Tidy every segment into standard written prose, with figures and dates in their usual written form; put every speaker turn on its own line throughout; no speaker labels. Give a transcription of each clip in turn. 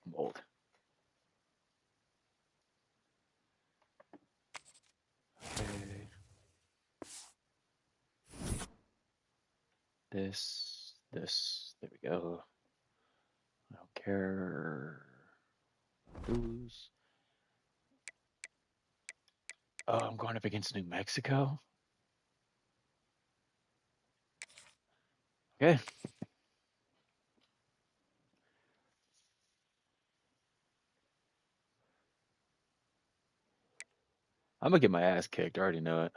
Mold. Okay. This, there we go. I don't care. Lose. Oh, I'm going up against New Mexico. Okay. I'm gonna get my ass kicked. I already know it.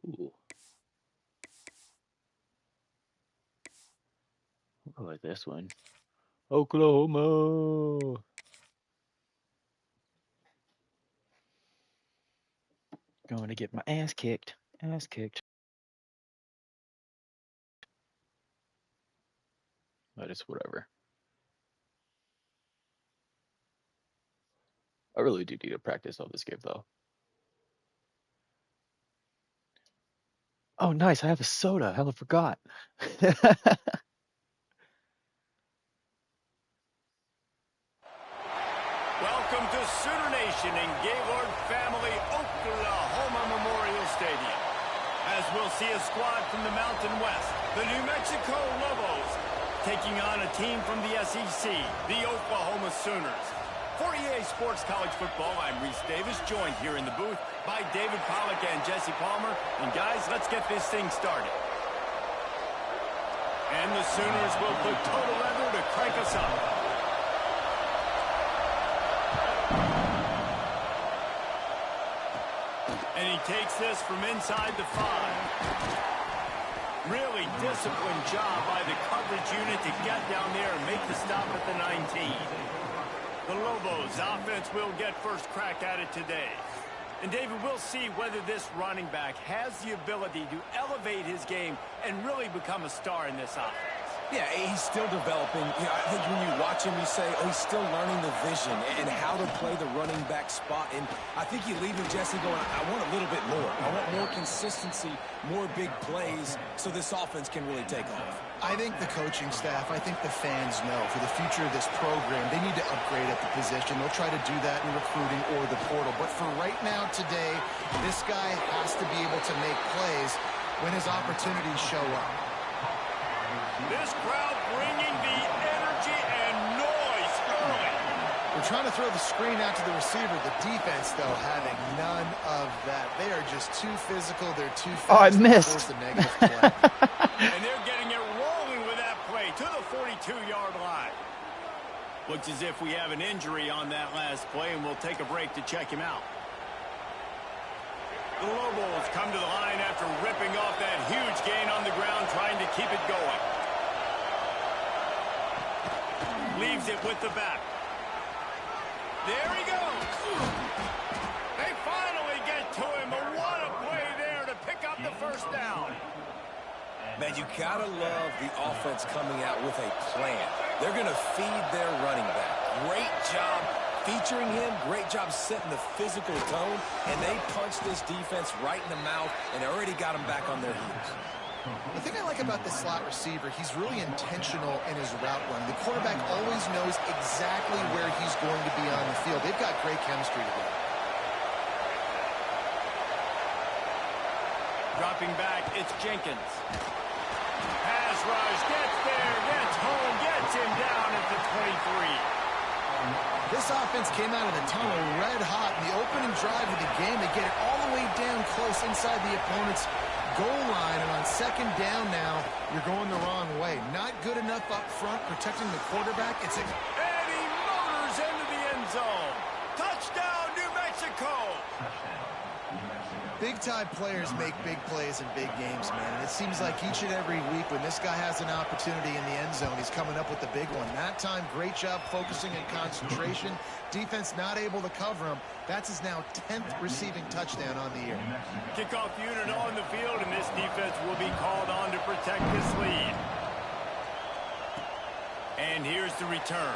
Ooh. I like this one. Oklahoma. Going to get my ass kicked. Ass kicked. But it's whatever. I really do need to practice on this game though. Oh, nice. I have a soda. Hell, I forgot.
Welcome to Sooner Nation in Gaylord Family Oklahoma Memorial Stadium. As we'll see a squad from the Mountain West, the New Mexico Lobos, taking on a team from the SEC, the Oklahoma Sooners. For EA Sports College Football, I'm Reese Davis, joined here in the booth by David Pollack and Jesse Palmer. And guys, let's get this thing started. And the Sooners will put total leather to crank us up. And he takes this from inside the 5. Really disciplined job by the coverage unit to get down there and make the stop at the 19. The Lobos offense will get first crack at it today. And David, we'll see whether this running back has the ability to elevate his game and really become a star in this offense.
Yeah, he's still developing. I think when you watch him, you say, oh, he's still learning the vision and how to play the running back spot. And I think you leave him, Jesse, going, I want a little bit more. I want more consistency, more big plays, so this offense can really take off.
I think the coaching staff, I think the fans know for the future of this program, they need to upgrade at the position. They'll try to do that in recruiting or the portal. But for right now, today, this guy has to be able to make plays when his opportunities show up.
This crowd bringing the energy and noise early.
We're trying to throw the screen out to the receiver. The defense, though, having none of that. They are just too physical. They're too fast.
Oh, I missed.
To force a negative play.
And they're getting it rolling with that play to the 42-yard line. Looks as if we have an injury on that last play, and we'll take a break to check him out. The Lobos come to the line after ripping off that huge gain on the ground, trying to keep it going. Leaves it with the back. There he goes. They finally get to him. But what a play there to pick up the first down.
Man, you gotta love the offense coming out with a plan. They're going to feed their running back. Great job featuring him. Great job setting the physical tone. And they punched this defense right in the mouth and already got them back on their heels.
The thing I like about the slot receiver, he's really intentional in his route run. The quarterback always knows exactly where he's going to be on the field. They've got great chemistry together.
Dropping back, it's Jenkins. Pass rush, gets there, gets home, gets him down at the 23.
This offense came out of the tunnel red hot in the opening drive of the game. They get it all the way down close inside the opponent's goal line, and on second down now, you're going the wrong way. Not good enough up front protecting the quarterback. And
he motors into the end zone. Touchdown, New Mexico.
Big-time players make big plays in big games, man. And it seems like each and every week when this guy has an opportunity in the end zone, he's coming up with the big one. That time, great job focusing and concentration. Defense not able to cover him. That's his now 10th receiving touchdown on the year.
Kickoff unit on the field, and this defense will be called on to protect this lead. And here's the return.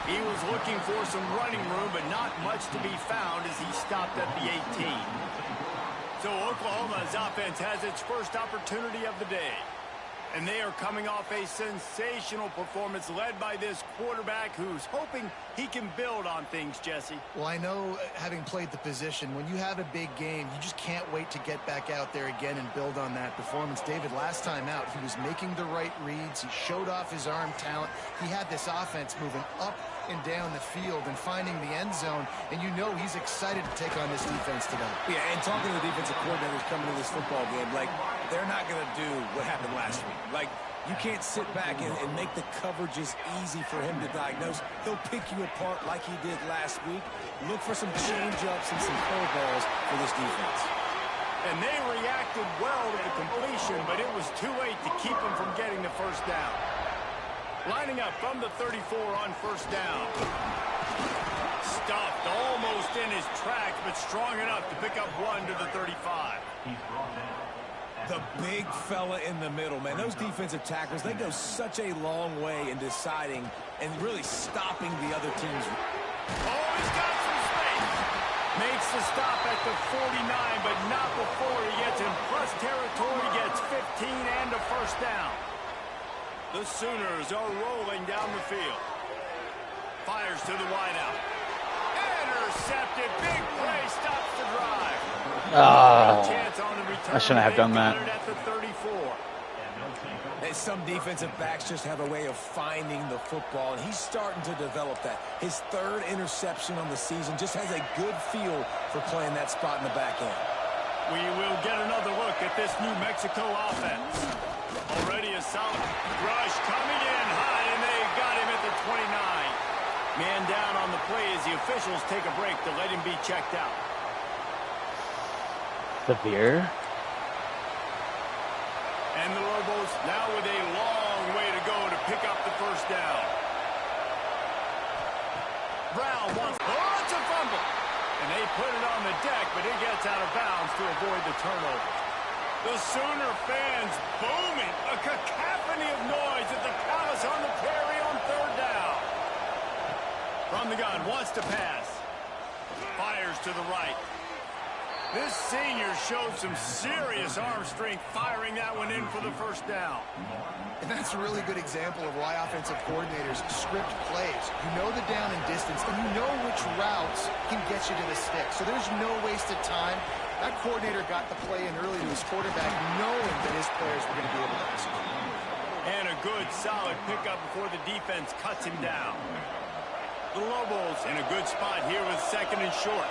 He was looking for some running room, but not much to be found as he stopped at the 18. So Oklahoma's offense has its first opportunity of the day. And they are coming off a sensational performance led by this quarterback who's hoping he can build on things, Jesse.
Well, I know, having played the position, when you have a big game, you just can't wait to get back out there again and build on that performance. David, last time out, he was making the right reads. He showed off his arm talent. He had this offense moving up and down the field and finding the end zone. And you know he's excited to take on this defense today.
Yeah, and talking to the defensive coordinators coming to this football game, like, they're not going to do what happened last week. Like, you can't sit back and make the coverages easy for him to diagnose. He'll pick you apart like he did last week. Look for some change-ups and some curveballs for this defense.
And they reacted well to the completion, but it was too late to keep him from getting the first down. Lining up from the 34 on first down. Stuffed almost in his tracks, but strong enough to pick up one to the 35.
The big fella in the middle, man. Those defensive tackles, they go such a long way in deciding and really stopping the other team's.
Oh, he's got some space. Makes the stop at the 49, but not before he gets in plus territory, gets 15 and a first down. The Sooners are rolling down the field. Fires to the wideout. Intercepted. Big play. Stops the drive.
I shouldn't have done that.
At the 34.
And some defensive backs just have a way of finding the football, and he's starting to develop that. His third interception on the season, just has a good feel for playing that spot in the back end.
We will get another look at this New Mexico offense. Already a solid rush coming in high, and they got him at the 29. Man down on the play as the officials take a break to let him be checked out.
Severe.
And the Lobos now with a long way to go to pick up the first down. Brown wants, oh, it's a fumble. And they put it on the deck, but it gets out of bounds to avoid the turnover. The Sooner fans booming, a cacophony of noise at the Palace on the Prairie on third down. From the gun, wants to pass. Fires to the right. This senior showed some serious arm strength firing that one in for the first down.
And that's a really good example of why offensive coordinators script plays. You know the down and distance, and you know which routes can get you to the stick. So there's no wasted time. That coordinator got the play in early to his quarterback, knowing that his players were going to be able to execute.
And a good, solid pickup before the defense cuts him down. The Lobos in a good spot here with second and short.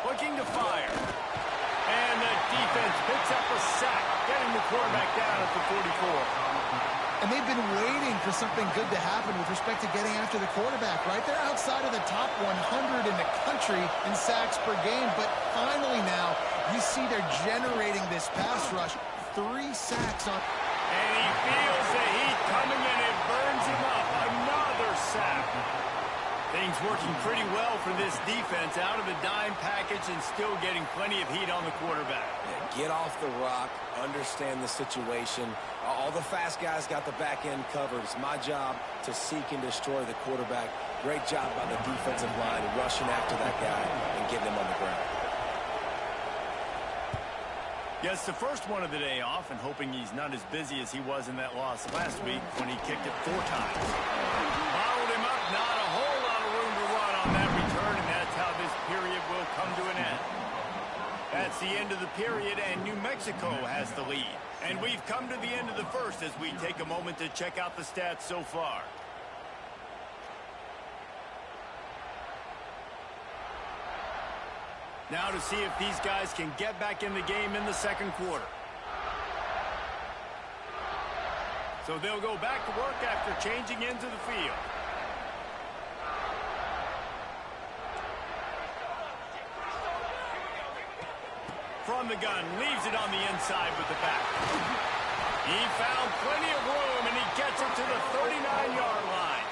Looking to fire. And the defense picks up a sack, getting the quarterback down at the 44.
And they've been waiting for something good to happen with respect to getting after the quarterback, right? They're outside of the top 100 in the country in sacks per game, but finally now you see they're generating this pass rush. 3 sacks on.
And he feels the heat coming in. It burns him up. Another sack. Things working pretty well for this defense, out of the dime package and still getting plenty of heat on the quarterback.
Yeah, get off the rock, understand the situation. All the fast guys got the back end covered. It's my job to seek and destroy the quarterback. Great job by the defensive line rushing after that guy and getting him on the ground.
Gets the first one of the day off and hoping he's not as busy as he was in that loss last week when he kicked it 4 times. Fouled him up, not a whole lot of room to run on that return, and that's how this period will come to an end. That's the end of the period, and New Mexico has the lead. And we've come to the end of the first as we take a moment to check out the stats so far. Now to see if these guys can get back in the game in the second quarter. So they'll go back to work after changing into the field. From the gun, leaves it on the inside with the back. He found plenty of room, and he gets it to the 39-yard line.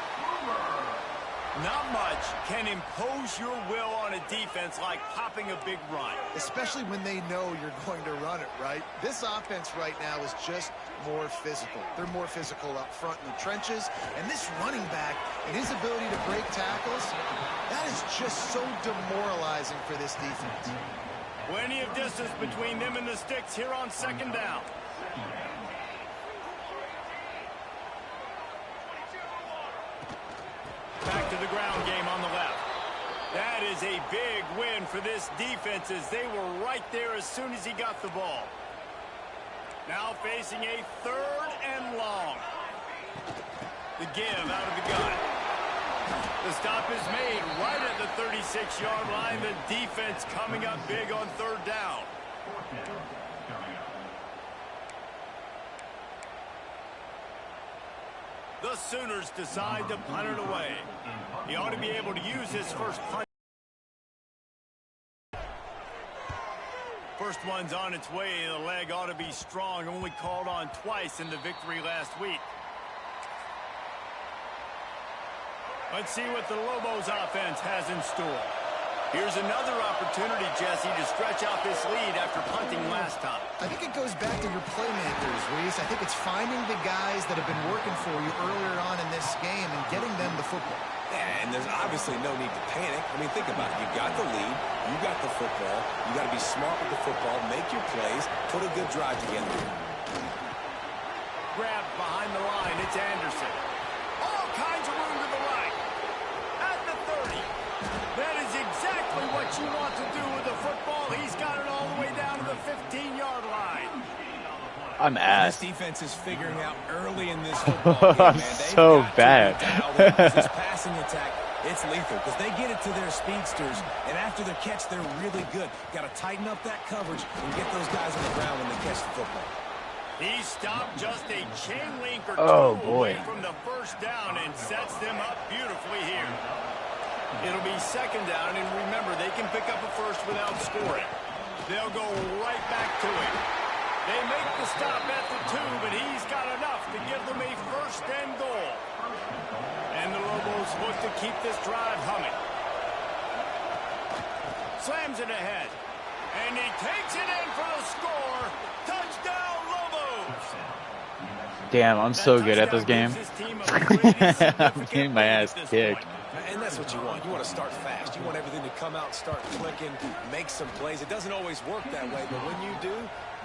Not much can impose your will on a defense like popping a big run.
Especially when they know you're going to run it, right? This offense right now is just more physical. They're more physical up front in the trenches. And this running back and his ability to break tackles, that is just so demoralizing for this defense.
Plenty of distance between them and the sticks here on second down. Back to the ground game on the left. That is a big win for this defense as they were right there as soon as he got the ball. Now facing a 3rd and long. The give out of the gun. The stop is made right at the 36-yard line. The defense coming up big on 3rd down. The Sooners decide to punt it away. He ought to be able to use his first punt. First one's on its way. The leg ought to be strong. Only called on twice in the victory last week. Let's see what the Lobos offense has in store. Here's another opportunity, Jesse, to stretch out this lead after punting last time.
I think it goes back to your playmakers, Reese. I think it's finding the guys that have been working for you earlier on in this game and getting them the football.
Yeah, and there's obviously no need to panic. I mean, think about it. You've got the lead. You got the football. You got to be smart with the football. Make your plays. Put a good drive together.
Grabbed behind the line. It's Anderson. All kinds of room to the right. At the 30. That is exactly what you want to do with the football. He's got it all the way down to the 15-yard line.
I'm ass.
This defense is figuring out early in this football game,
I'm
man.
so bad.
This passing attack, it's lethal because they get it to their speedsters, and after the catch, they're really good. Got to tighten up that coverage and get those guys on the ground when they catch the football.
He stopped just a chain link or two
boy.
away from the first down and sets them up beautifully here. It'll be second down, and remember, they can pick up a first without scoring. They'll go right back to him. They make the stop at the 2, but he's got enough to give them a first and goal. And the Lobos look to keep this drive humming. Slams it ahead. And he takes it in for the score. Touchdown, Lobos!
Damn, I'm so good at this game. I'm getting my ass kicked.
And that's what you want. You want to start fast. You want everything to come out, start clicking, make some plays. It doesn't always work that way, but when you do,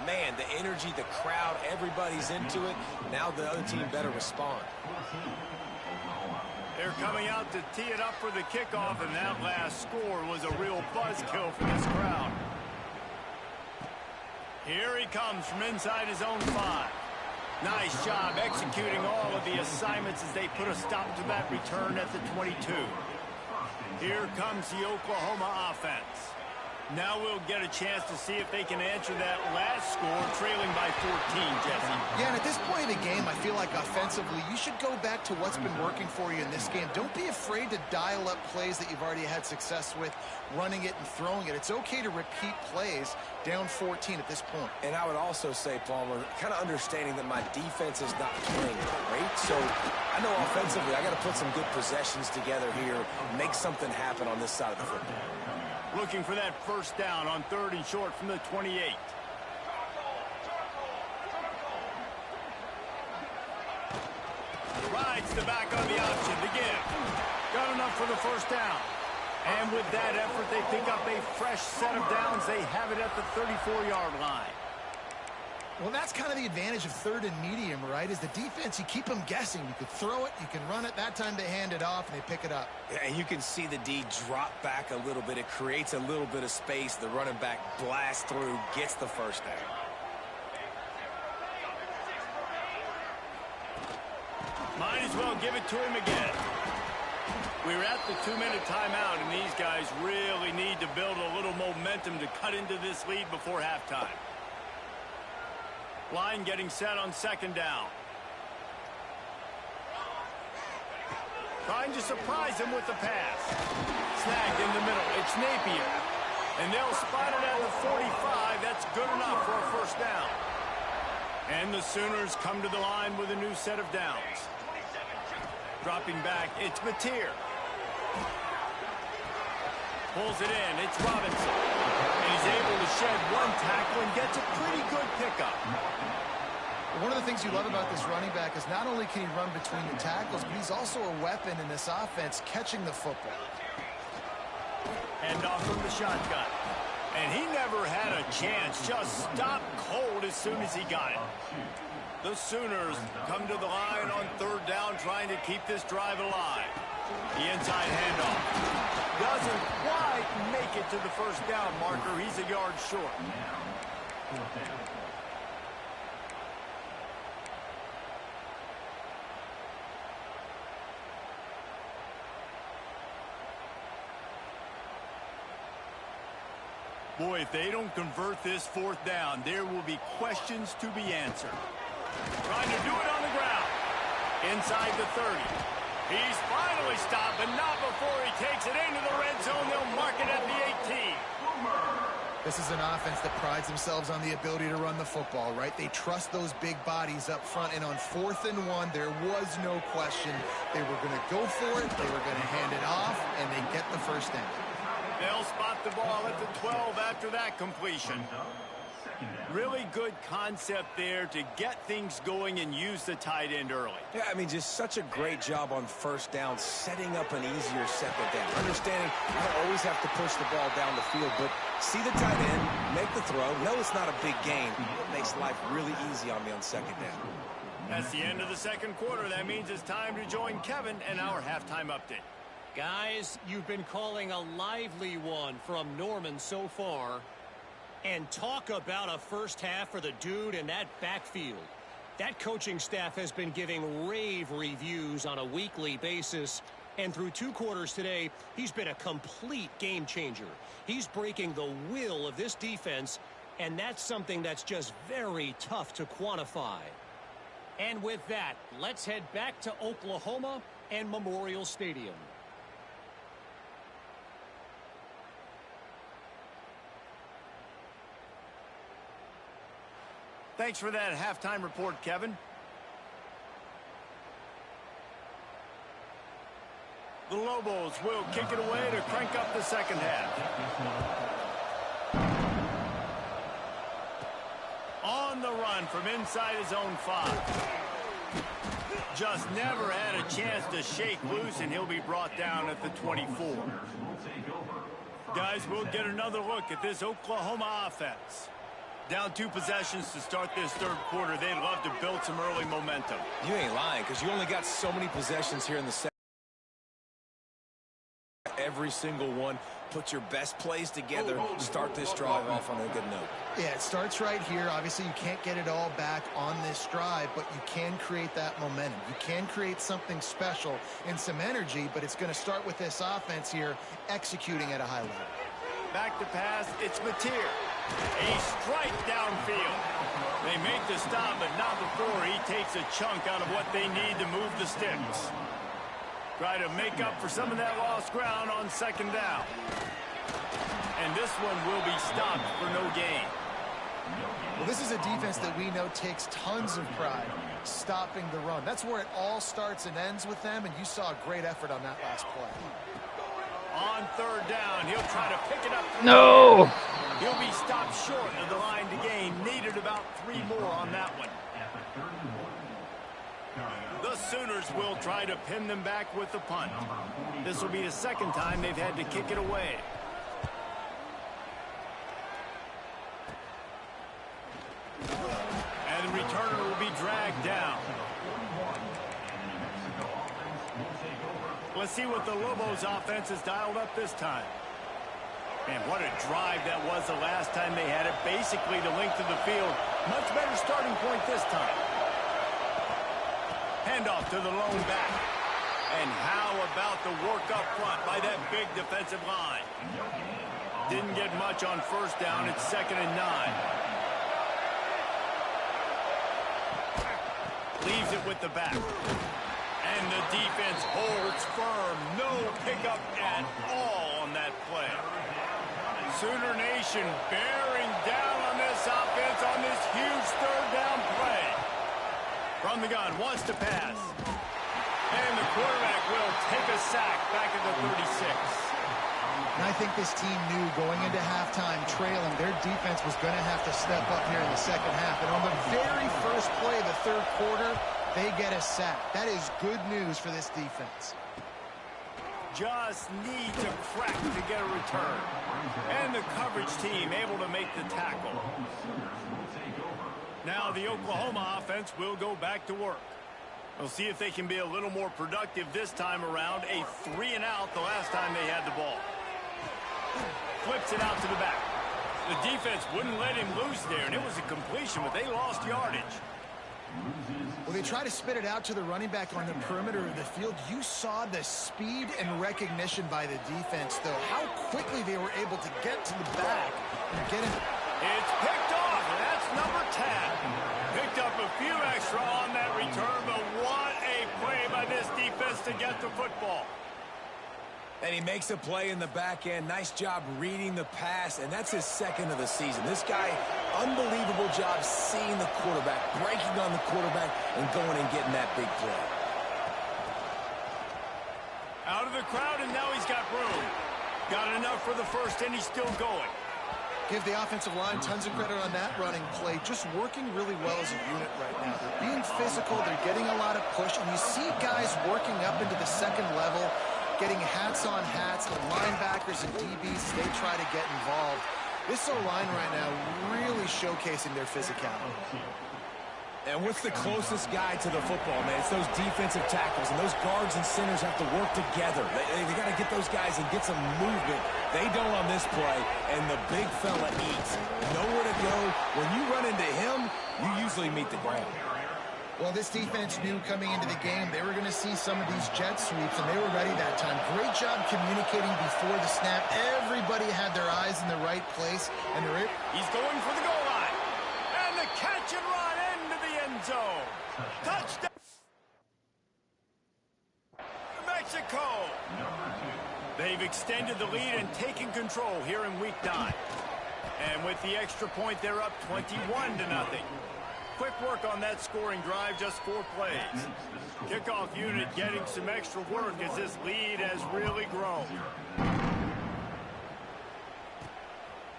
man, the energy, the crowd, everybody's into it. Now the other team better respond.
They're coming out to tee it up for the kickoff, and that last score was a real buzzkill for this crowd. Here he comes from inside his own 5. Nice job executing all of the assignments as they put a stop to that return at the 22. Here comes the Oklahoma offense. Now we'll get a chance to see if they can answer that last score, trailing by 14, Jesse.
Yeah, and at this point of the game, I feel like offensively, you should go back to what's been working for you in this game. Don't be afraid to dial up plays that you've already had success with, running it and throwing it. It's okay to repeat plays down 14 at this point.
And I would also say, Palmer, kind of understanding that my defense is not playing great. So I know offensively, I got to put some good possessions together here, make something happen on this side of the football.
Looking for that first down on 3rd and short from the 28. Rides the back on the option to give. Got enough for the first down. And with that effort, they pick up a fresh set of downs. They have it at the 34-yard line.
Well, that's kind of the advantage of 3rd and medium, right? Is the defense, you keep them guessing. You could throw it, you can run it. That time they hand it off and they pick it up.
Yeah, and you can see the D drop back a little bit. It creates a little bit of space. The running back blasts through, gets the first down.
Might as well give it to him again. We're at the 2-minute timeout, and these guys really need to build a little momentum to cut into this lead before halftime. Line getting set on second down. Trying to surprise him with the pass. Snagged in the middle. It's Napier. And they'll spot it at the 45. That's good enough for a first down. And the Sooners come to the line with a new set of downs. Dropping back, it's Mateer. Pulls it in. It's Robinson. And he's able to shed one tackle and gets a pretty good pickup.
One of the things you love about this running back is not only can he run between the tackles, but he's also a weapon in this offense catching the football.
And off from the shotgun. And he never had a chance. Just stopped cold as soon as he got it. The Sooners come to the line on third down, trying to keep this drive alive. The inside handoff. Doesn't quite make it to the first down marker. He's a yard short. Boy, if they don't convert this fourth down, there will be questions to be answered. Trying to do it on the ground. Inside the 30. He's finally stopped, but not before he takes it into the red zone. They'll mark it at the 18.
This is an offense that prides themselves on the ability to run the football, right? They trust those big bodies up front, and on 4th and 1, there was no question. They were going to go for it, they were going to hand it off, and they get the first down.
They'll spot the ball at the 12 after that completion. Really good concept there to get things going and use the tight end early.
Yeah, I mean, just such a great job on first down, setting up an easier second down. Understanding you don't always have to push the ball down the field, but see the tight end, make the throw. No, it's not a big gain. It makes life really easy on me on second down.
That's the end of the second quarter. That means it's time to join Kevin and our halftime update.
Guys, you've been calling a lively one from Norman so far. And talk about a first half for the dude in that backfield. That coaching staff has been giving rave reviews on a weekly basis. And through 2 quarters today, he's been a complete game changer. He's breaking the will of this defense, and that's something that's just very tough to quantify. And with that, let's head back to Oklahoma and Memorial Stadium.
Thanks for that halftime report, Kevin. The Lobos will kick it away to crank up the second half. On the run from inside his own 5. Just never had a chance to shake loose, and he'll be brought down at the 24. Guys, we'll get another look at this Oklahoma offense. Down 2 possessions to start this third quarter. They'd love to build some early momentum.
You ain't lying, because you only got so many possessions here in the second. Every single one. Put your best plays together. Start this drive off on a good note.
Yeah, it starts right here. Obviously, you can't get it all back on this drive, but you can create that momentum. You can create something special and some energy, but it's going to start with this offense here executing at a high level.
Back to pass. It's Mateer. A strike downfield. They make the stop, but not before he takes a chunk out of what they need to move the sticks. Try to make up for some of that lost ground on second down. And this one will be stopped for no gain.
Well, this is a defense that we know takes tons of pride stopping the run. That's where it all starts and ends with them, and you saw a great effort on that last play.
On third down, he'll try to pick it up.
No!
He'll be stopped short of the line to gain. Needed about 3 more on that one. The Sooners will try to pin them back with the punt. This will be the second time they've had to kick it away. And the returner will be dragged down. Let's see what the Lobos offense has dialed up this time. Man, what a drive that was the last time they had it. Basically the length of the field. Much better starting point this time. Handoff to the lone back. And how about the work up front by that big defensive line? Didn't get much on first down. It's 2nd and 9. Leaves it with the back. And the defense holds firm. No pickup at all on that play. Sooner Nation bearing down on this offense on this huge third down play. From the gun, wants to pass. And the quarterback will take a sack back at the 36.
And I think this team knew going into halftime trailing, their defense was going to have to step up here in the second half. And on the very first play of the third quarter, they get a sack. That is good news for this defense.
Just needs a crack to get a return. And the coverage team able to make the tackle. Now the Oklahoma offense will go back to work. We'll see if they can be a little more productive this time around. A 3-and-out the last time they had the ball. Flips it out to the back. The defense wouldn't let him loose there, and it was a completion, but they lost yardage.
Well, they try to spit it out to the running back on the perimeter of the field. You saw the speed and recognition by the defense, though. How quickly they were able to get to the back and get him.
It's picked off, and that's number 10. Picked up a few extra on that return, but what a play by this defense to get the football.
And he makes a play in the back end. Nice job reading the pass, and that's his second of the season. This guy, unbelievable job seeing the quarterback, breaking on the quarterback, and going and getting that big play.
Out of the crowd, and now he's got room. Got enough for the first, and he's still going.
Give the offensive line tons of credit on that running play. Just working really well as a unit right now. They're being physical. They're getting a lot of push, and you see guys working up into the second level, getting hats on hats, the linebackers and DBs, they try to get involved. This O-line right now really showcasing their physicality.
And what's the closest guy to the football, man? It's those defensive tackles, and those guards and centers have to work together. They got to get those guys and get some movement. They don't on this play, and the big fella eats. Nowhere to go. When you run into him, you usually meet the ground.
Well, this defense knew coming into the game they were going to see some of these jet sweeps, and they were ready that time. Great job communicating before the snap. Everybody had their eyes in the right place, and they're...
He's going for the goal line. And the catch and run into the end zone. Touchdown. Mexico. They've extended the lead and taken control here in week 9. And with the extra point, they're up 21-0. Quick work on that scoring drive, just 4 plays. Kickoff unit getting some extra work as this lead has really grown.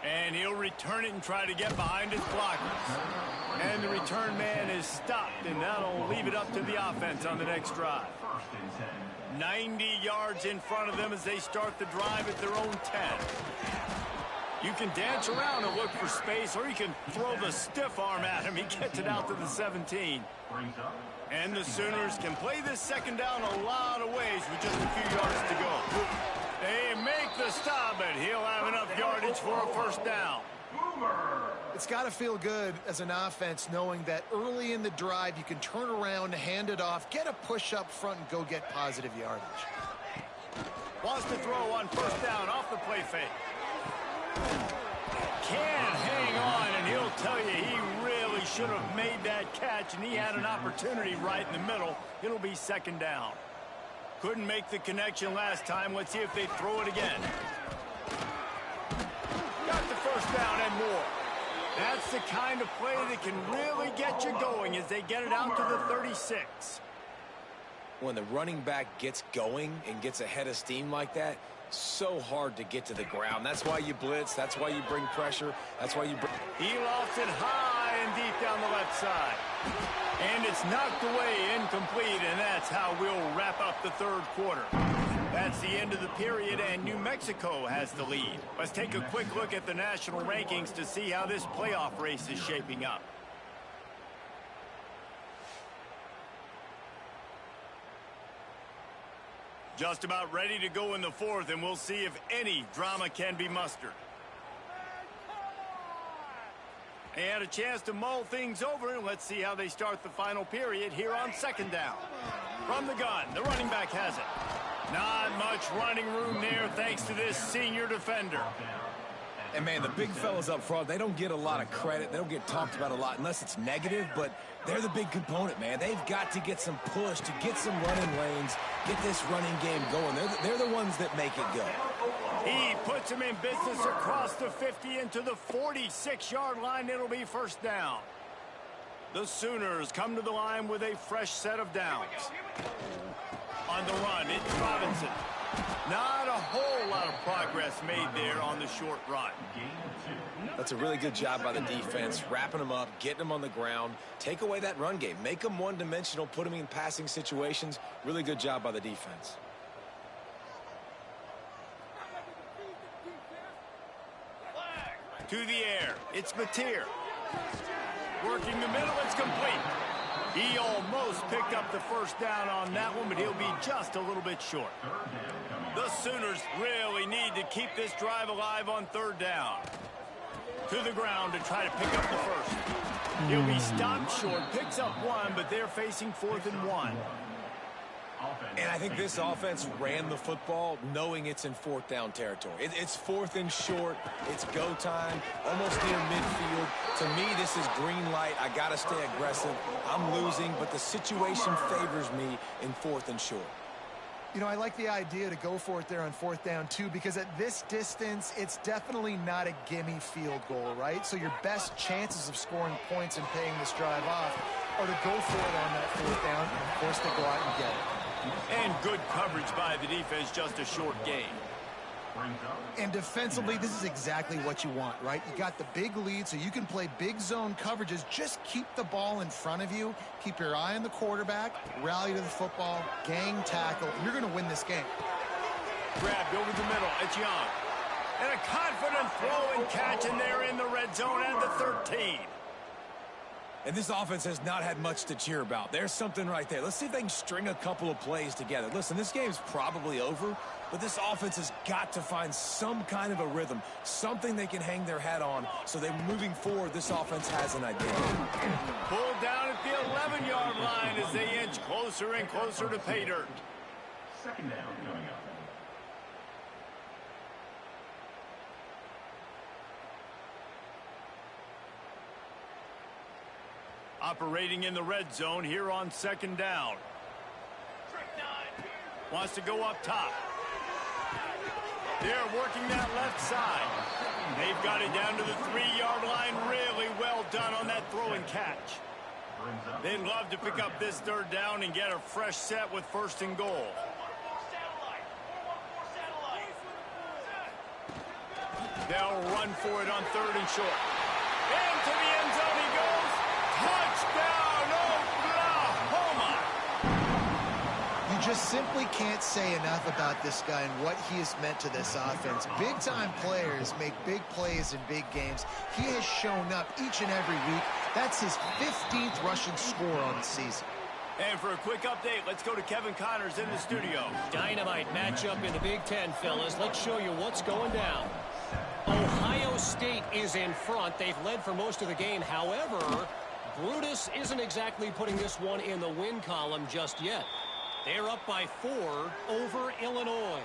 And he'll return it and try to get behind his blockers. And the return man is stopped, and that'll leave it up to the offense on the next drive. 90 yards in front of them as they start the drive at their own 10. You can dance around and look for space, or you can throw the stiff arm at him. He gets it out to the 17. And the Sooners can play this second down a lot of ways with just a few yards to go. They make the stop, but he'll have enough yardage for a first down.
It's got to feel good as an offense knowing that early in the drive you can turn around, hand it off, get a push up front, and go get positive yardage.
Wants to throw on first down off the play fake. Can't hang on, and he'll tell you he really should have made that catch, and he had an opportunity right in the middle. It'll be second down. Couldn't make the connection last time. Let's see if they throw it again. Got the first down and more. That's the kind of play that can really get you going as they get it out to the 36.
When the running back gets going and gets ahead of steam like that, so hard to get to the ground. That's why you blitz. That's why you bring pressure. That's why you bring...
He lofts it high and deep down the left side. And it's knocked away, incomplete, and that's how we'll wrap up the third quarter. That's the end of the period, and New Mexico has the lead. Let's take a quick look at the national rankings to see how this playoff race is shaping up. Just about ready to go in the fourth, and we'll see if any drama can be mustered. They had a chance to mull things over, and let's see how they start the final period here on second down. From the gun, the running back has it. Not much running room there thanks to this senior defender.
And, man, the big fellas up front, they don't get a lot of credit. They don't get talked about a lot unless it's negative, but they're the big component, man. They've got to get some push, to get some running lanes, get this running game going. They're the ones that make it go.
He puts him in business across the 50 into the 46-yard line. It'll be first down. The Sooners come to the line with a fresh set of downs. On the run, it's Robinson. Not a whole lot of progress made there on the short run.
That's a really good job by the defense, wrapping them up, getting them on the ground. Take away that run game. Make them one-dimensional, put them in passing situations. Really good job by the defense.
To the air, it's Mateer. Working the middle, it's complete. He almost picked up the first down on that one, but he'll be just a little bit short. The Sooners really need to keep this drive alive on third down. To the ground to try to pick up the first. He'll be stopped short, picks up one, but they're facing 4th and 1.
And I think this offense ran the football knowing it's in 4th down territory. It's 4th and short. It's go time, almost near midfield. To me, this is green light. I got to stay aggressive. I'm losing, but the situation favors me in 4th and short.
You know, I like the idea to go for it there on 4th down, too, because at this distance, it's definitely not a gimme field goal, right? So your best chances of scoring points and paying this drive off are to go for it on that 4th down, and, of course, they go out and get it.
And good coverage by the defense, just a short gain.
And defensively, this is exactly what you want, right? You got the big lead, so you can play big zone coverages. Just keep the ball in front of you. Keep your eye on the quarterback. Rally to the football. Gang tackle. You're going to win this game.
Grabbed over the middle. It's Young. And a confident throw and catch, and they're in the red zone at the 13.
And this offense has not had much to cheer about. There's something right there. Let's see if they can string a couple of plays together. Listen, this game's probably over, but this offense has got to find some kind of a rhythm, something they can hang their hat on, so that moving forward, this offense has an identity.
Pulled down at the 11-yard line as they inch closer and closer to pay dirt.
Second down coming up.
Operating in the red zone here on 2nd down. Wants to go up top. They're working that left side. They've got it down to the 3-yard line. Really well done on that throw and catch. They'd love to pick up this 3rd down and get a fresh set with 1st and goal. They'll run for it on 3rd and short. Into the end zone he goes. Touchdown, Oklahoma!
You just simply can't say enough about this guy and what he has meant to this offense. Big-time players make big plays in big games. He has shown up each and every week. That's his 15th rushing score on the season.
And for a quick update, let's go to Kevin Connors in the studio.
Dynamite matchup in the Big Ten, fellas. Let's show you what's going down. Ohio State is in front. They've led for most of the game. However, Brutus isn't exactly putting this one in the win column just yet. They're up by 4 over Illinois.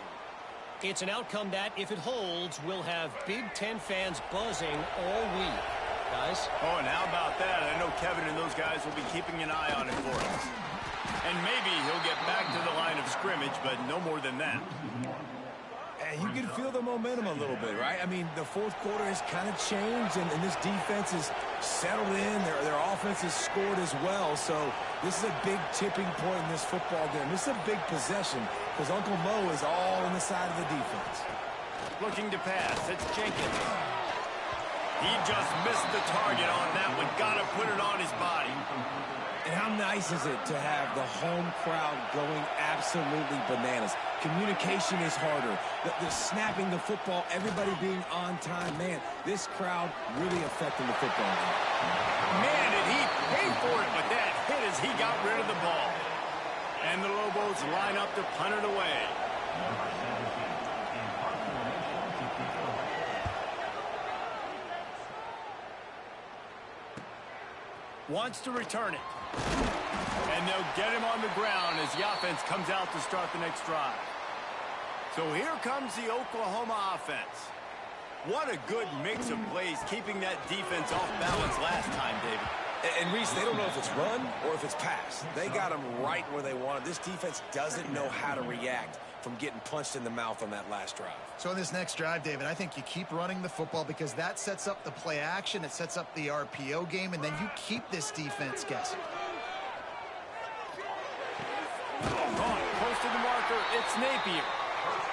It's an outcome that, if it holds, will have Big Ten fans buzzing all week. Guys?
Oh, and how about that? I know Kevin and those guys will be keeping an eye on it for us. And maybe he'll get back to the line of scrimmage, but no more than that.
And you can feel the momentum a little bit, right? I mean, the 4th quarter has kind of changed, and this defense is settled in. Their offense has scored as well. So this is a big tipping point in this football game. This is a big possession because Uncle Mo is all on the side of the defense.
Looking to pass. It's Jenkins. He just missed the target on that one. Got to put it on his body.
And how nice is it to have the home crowd going absolutely bananas? Communication is harder. The snapping the football, everybody being on time. Man, this crowd really affecting the football game.
Man, did he pay for it, but that hit as he got rid of the ball. And the Lobos line up to punt it away. Wants to return it. And they'll get him on the ground as the offense comes out to start the next drive. So here comes the Oklahoma offense. What a good mix of plays, keeping that defense off balance last time, David.
And Reese, they don't know if it's run or if it's pass. They got them right where they wanted. This defense doesn't know how to react from getting punched in the mouth on that last drive.
So in this next drive, David, I think you keep running the football because that sets up the play action, it sets up the RPO game, and then you keep this defense guessing.
Posted it's Napier.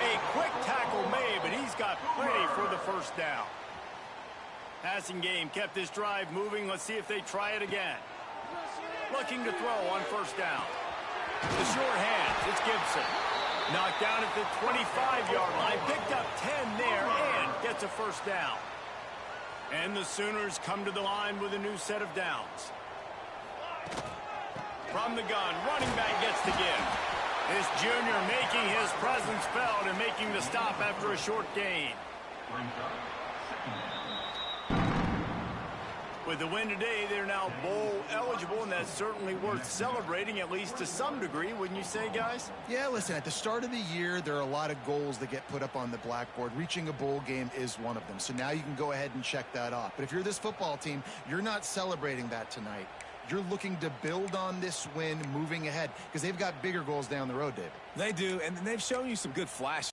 A quick tackle made, but he's got plenty for the first down. Passing game kept this drive moving. Let's see if they try it again. Looking to throw on first down. The short hands, it's Gibson. Knocked down at the 25-yard line. Picked up 10 there and gets a first down. And the Sooners come to the line with a new set of downs. From the gun, running back gets the give. This junior making his presence felt and making the stop after a short gain. With the win today, they're now bowl eligible, and that's certainly worth celebrating, at least to some degree, wouldn't you say, guys?
Yeah, listen, at the start of the year, there are a lot of goals that get put up on the blackboard. Reaching a bowl game is one of them. So now you can go ahead and check that off. But if you're this football team, you're not celebrating that tonight. You're looking to build on this win moving ahead because they've got bigger goals down the road, David.
They do, and they've shown you some good flashes.